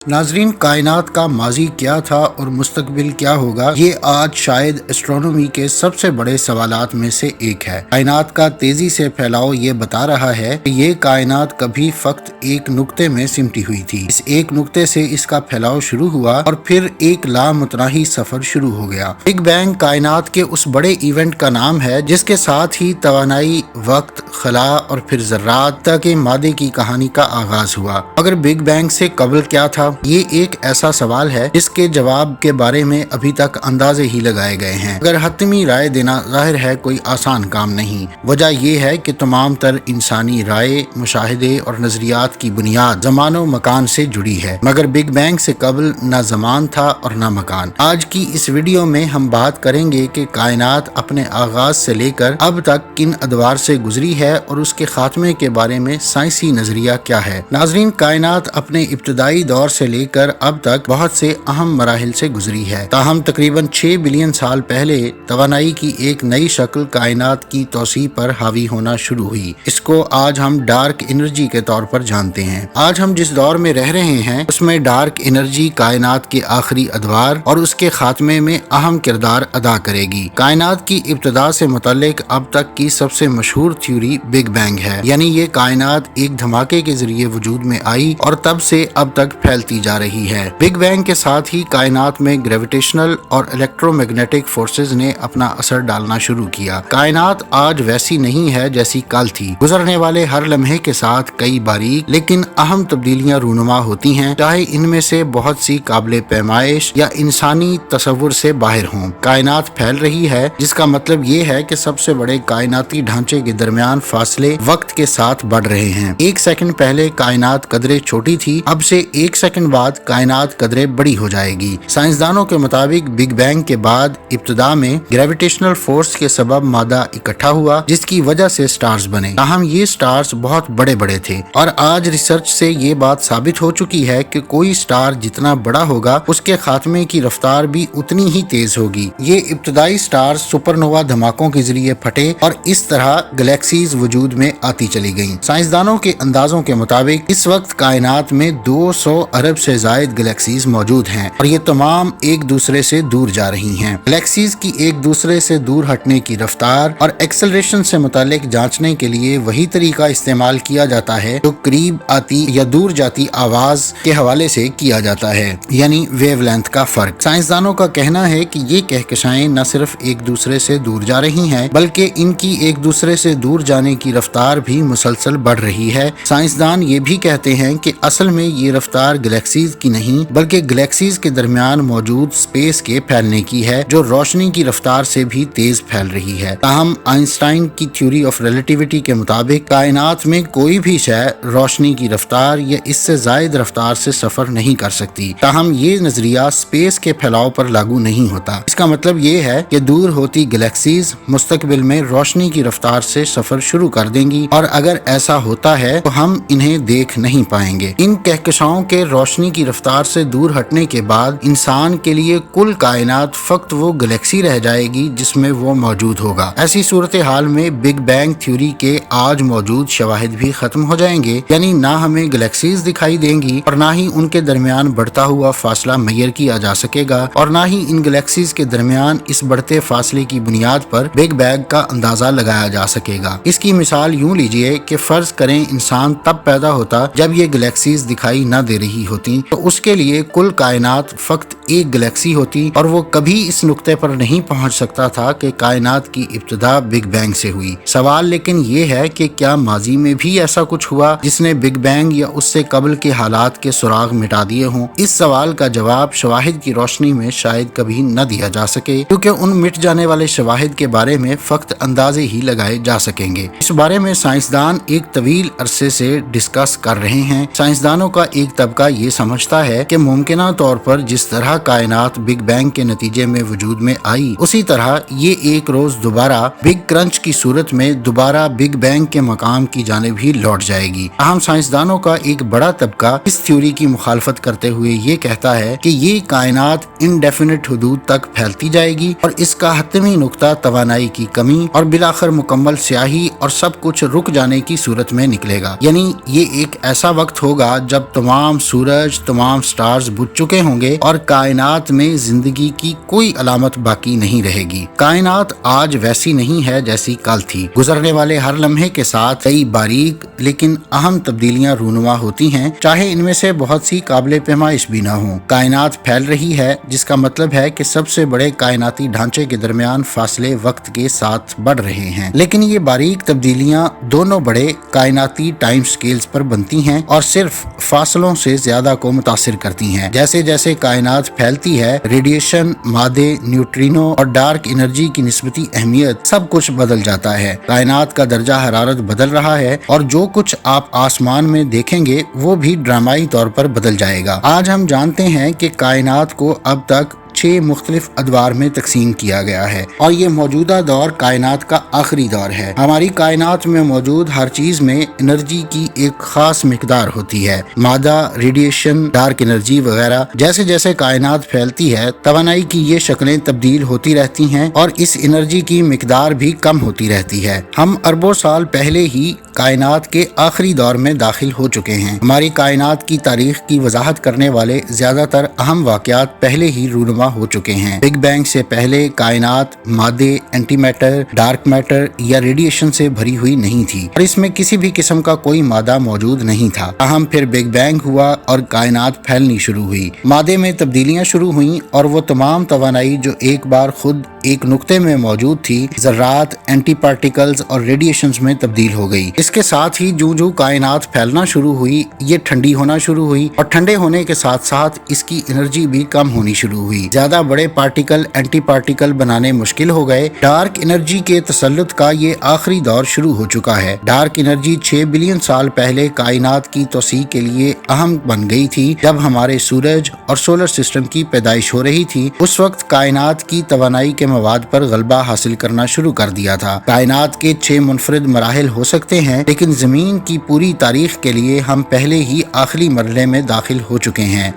नाजरीन, कायनात का माजी क्या था और मुस्तकबिल क्या होगा, ये आज शायद एस्ट्रोनॉमी के सबसे बड़े सवालात में से एक है। कायनात का तेजी से फैलाव ये बता रहा है कि ये कायनात कभी फक्त एक नुक्ते में सिमटी हुई थी। इस एक नुक्ते से इसका फैलाव शुरू हुआ और फिर एक लामुतनाही सफर शुरू हो गया। बिग बैंग कायनात के उस बड़े इवेंट का नाम है जिसके साथ ही तवानाई, वक्त, खला और फिर जर्रात तक के मादे की कहानी का आगाज हुआ। मगर बिग बैंग से कबल क्या था, ये एक ऐसा सवाल है जिसके जवाब के बारे में अभी तक अंदाजे ही लगाए गए हैं। अगर हतमी राय देना जाहिर है कोई आसान काम नहीं। वजह यह है कि तमाम तर इंसानी राय, मुशाहिदे और नजरियात की बुनियाद जमानो मकान से जुड़ी है, मगर बिग बैंग से कबल न जमान था और न मकान। आज की इस वीडियो में हम बात करेंगे कि कायनात अपने आगाज से लेकर अब तक किन अदवार से गुजरी है और उसके खात्मे के बारे में साइंसी नजरिया क्या है। नाजरीन, कायनात अपने इब्तदाई दौर से लेकर अब तक बहुत से अहम मराहिल से गुजरी है। ताहम तकरीबन 6 बिलियन साल पहले तवानाई की एक नई शक्ल कायनात की तौसी पर हावी होना शुरू हुई। इसको आज हम डार्क एनर्जी के तौर पर जानते हैं। आज हम जिस दौर में रह रहे हैं उसमें डार्क एनर्जी कायनात के आखिरी अदवार और उसके खात्मे में अहम किरदार अदा करेगी। कायनात की इब्तदा से मुतल्लिक अब तक की सबसे मशहूर थ्योरी बिग बैंग है, यानी ये कायनात एक धमाके के जरिए वजूद में आई और तब से अब तक फैलती जा रही है। बिग बैंग के साथ ही कायनात में ग्रेविटेशनल और इलेक्ट्रोमैग्नेटिक फोर्सेज ने अपना असर डालना शुरू किया। कायनात आज वैसी नहीं है जैसी कल थी। गुजरने वाले हर लम्हे के साथ कई बारीक लेकिन अहम तब्दीलियां रूनुमा होती हैं, चाहे इनमें से बहुत सी काबिले पैमाइश या इंसानी तसव्वुर से बाहर हों। कायनात फैल रही है जिसका मतलब ये है कि सबसे बड़े कायनाती ढांचे के दरमियान फासले वक्त के साथ बढ़ रहे हैं। एक सेकंड पहले कायनात कदरे छोटी थी, अब से एक सेकंड बाद कायनात कदरे बड़ी हो जाएगी। साइंसदानों के मुताबिक बिग बैंग के बाद इब्तिदा में ग्रेविटेशनल फोर्स के सबब मादा इकट्ठा हुआ जिसकी वजह से स्टार्स बने। ताहम ये स्टार्स बहुत बड़े बड़े थे और आज रिसर्च से ये बात साबित हो चुकी है कि कोई स्टार जितना बड़ा होगा उसके खात्मे की रफ्तार भी उतनी ही तेज होगी। ये इब्तदाई स्टार सुपरनोवा धमाकों के जरिए फटे और इस तरह गैलेक्सीज वजूद में आती चली गईं। साइंसदानों के अंदाजों के मुताबिक इस वक्त कायनात में 200 अरब से जायद गैलेक्सीज मौजूद हैं और ये तमाम एक दूसरे से दूर जा रही हैं। गैलेक्सीज की एक दूसरे से दूर हटने की रफ्तार और एक्सेलरेशन से मुतालिक जांचने के लिए वही तरीका इस्तेमाल किया जाता है जो करीब आती या दूर जाती आवाज के हवाले से किया जाता है, यानी वेवलेंथ का फर्क। साइंसदानों का कहना है कि ये कहकशाएं न सिर्फ एक दूसरे से दूर जा रही हैं बल्कि इनकी एक दूसरे से दूर जाने की रफ्तार भी मुसलसल बढ़ रही है। साइंसदान ये भी कहते हैं कि असल में ये रफ्तार गैलेक्सीज की नहीं बल्कि गैलेक्सीज के दरमियान मौजूद स्पेस के फैलने की है जो रोशनी की रफ्तार से भी तेज फैल रही है। ताहम आइंस्टाइन की थ्योरी ऑफ रिलेटिविटी के मुताबिक कायनात में कोई भी शय रोशनी की रफ्तार या इससे जायद रफ्तार से सफर नहीं कर सकती। ताहम ये नजरिया स्पेस के फैलाव पर लागू नहीं होता। इसका मतलब ये है कि दूर होती गैलेक्सीज मुस्तकबिल में रोशनी की रफ्तार से सफर शुरू कर देंगी और अगर ऐसा होता है तो हम इन्हें देख नहीं पाएंगे। इन कहकशाओं के रोशनी की रफ्तार से दूर हटने के बाद इंसान के लिए कुल कायनात फक्त वो गैलेक्सी रह जाएगी जिसमें वो मौजूद होगा। ऐसी सूरत हाल में बिग बैंग थ्योरी के आज मौजूद शवाहिद भी खत्म हो जाएंगे, यानी ना हमें गैलेक्सीज दिखाई देंगी और ना ही उनके दरमियान बढ़ता हुआ फासला मैयर किया जा सकेगा और ना ही इन गैलेक्सीज के दरमियान इस बढ़ते फासले की बुनियाद पर बिग बैंग का अंदाजा लगाया जा सकेगा। इसकी मिसाल यूं लीजिए कि फर्ज करें इंसान तब पैदा होता जब ये गैलेक्सीज दिखाई न दे रही होती, तो उसके लिए कुल कायनात फक्त एक गैलेक्सी होती और वो कभी इस नुक्ते पर नहीं पहुंच सकता था कि कायनात की इब्तिदा बिग बैंग से हुई। सवाल लेकिन ये है कि क्या माजी में भी ऐसा कुछ हुआ जिसने बिग बैंग या उससे कबल के हालात के सुराग मिटा दिए हों? इस सवाल का जवाब शवाहिद की रोशनी में शायद कभी न दिया जा सके, क्योंकि उन मिट जाने वाले शवाहिद के बारे में फक्त अंदाजे ही लगाए जा सकेंगे। इस बारे में साइंसदान एक तवील अरसे से डिस्कस कर रहे हैं। साइंसदानों का एक तबका ये समझता है कि मुमकिना तौर पर जिस तरह कायनात बिग बैंग के नतीजे में वजूद में आई, उसी तरह ये एक रोज दोबारा बिग क्रंच की सूरत में दोबारा बिग बैंग के मकाम की जानिब ही लौट जाएगी। अहम साइंसदानों का एक बड़ा तबका इस थ्योरी की मुखालफत करते हुए ये कहता है कि ये कायनात इंडेफिनिट हुदूद तक फैलती जाएगी और इसका हतमी नुक्ता तवानाई की कमी और बिलाखिर मुकम्मल स्याही और सब कुछ रुक जाने की सूरत में निकलेगा। यानी ये एक ऐसा वक्त होगा जब तमाम सूरज, तमाम स्टार्स बुझ चुके होंगे और कायनात में जिंदगी की कोई अलामत बाकी नहीं रहेगी। कायनात आज वैसी नहीं है जैसी कल थी। गुजरने वाले हर लम्हे के साथ कई बारीक लेकिन अहम तब्दीलियां रूनुमा होती हैं, चाहे इनमें से बहुत सी काबिले पैमाइश भी ना हो। कायनात फैल रही है, जिसका मतलब है कि सबसे बड़े कायनाती ढांचे के दरमियान फासले वक्त के साथ बढ़ रहे हैं। लेकिन ये बारीक तब्दीलियां दोनों बड़े कायनाती टाइम स्केल्स पर बनती हैं और सिर्फ फासलों से ज्यादा को मुतासिर करती हैं। जैसे जैसे कायनात फैलती है, रेडिएशन, मादे, न्यूट्रिनो और डार्क एनर्जी की निस्बती अहमियत सब कुछ बदल जाता है। कायनात का दर्जा हरारत बदल रहा है और जो कुछ आप आसमान में देखेंगे वो भी ड्रामाई तौर पर बदल जाएगा। आज हम जानते हैं कि कायनात को अब तक 6 मुख्तलिफ अदवार में तकसीम किया गया है और ये मौजूदा दौर कायनात का आखिरी दौर है। हमारी कायनात में मौजूद हर चीज में एनर्जी की एक खास मिकदार होती है। मादा, रेडिएशन, डार्क एनर्जी वगैरह। जैसे जैसे कायनात फैलती है, तवानाई की ये शक्लें तब्दील होती रहती हैं और इस एनर्जी की मिकदार भी कम होती रहती है। हम अरबों साल पहले ही कायनात के आखिरी दौर में दाखिल हो चुके हैं। हमारी कायनात की तारीख की वजाहत करने वाले ज्यादातर अहम वाकयात पहले ही रूनुमा हो चुके हैं। बिग बैंग से पहले कायनात मादे, एंटी मैटर, डार्क मैटर या रेडिएशन से भरी हुई नहीं थी और इसमें किसी भी किस्म का कोई मादा मौजूद नहीं था। अहम फिर बिग बैंग हुआ और कायनात फैलनी शुरू हुई। मादे में तब्दीलियां शुरू हुई और वो तमाम तवानाई जो एक बार खुद एक नुक्ते में मौजूद थी, ज़र्रात, एंटी पार्टिकल्स और रेडिएशंस में तब्दील हो गई। इसके साथ ही जो जो कायनात फैलना शुरू हुई, ये ठंडी होना शुरू हुई और ठंडे होने के साथ साथ इसकी एनर्जी भी कम होनी शुरू हुई। ज्यादा बड़े पार्टिकल, एंटी पार्टिकल बनाने मुश्किल हो गए। डार्क एनर्जी के तसल्लुत का ये आखिरी दौर शुरू हो चुका है। डार्क एनर्जी 6 बिलियन साल पहले कायनात की तोसी के लिए अहम बन गई थी। जब हमारे सूरज और सोलर सिस्टम की पैदाइश हो रही थी, उस वक्त कायनात की तवानाई के मवाद पर गलबा हासिल करना शुरू कर दिया था। कायनात के 6 मुनफरिद मराहिल हो सकते हैं, लेकिन जमीन की पूरी तारीख के लिए हम पहले ही आखिरी मरहले में दाखिल हो चुके हैं।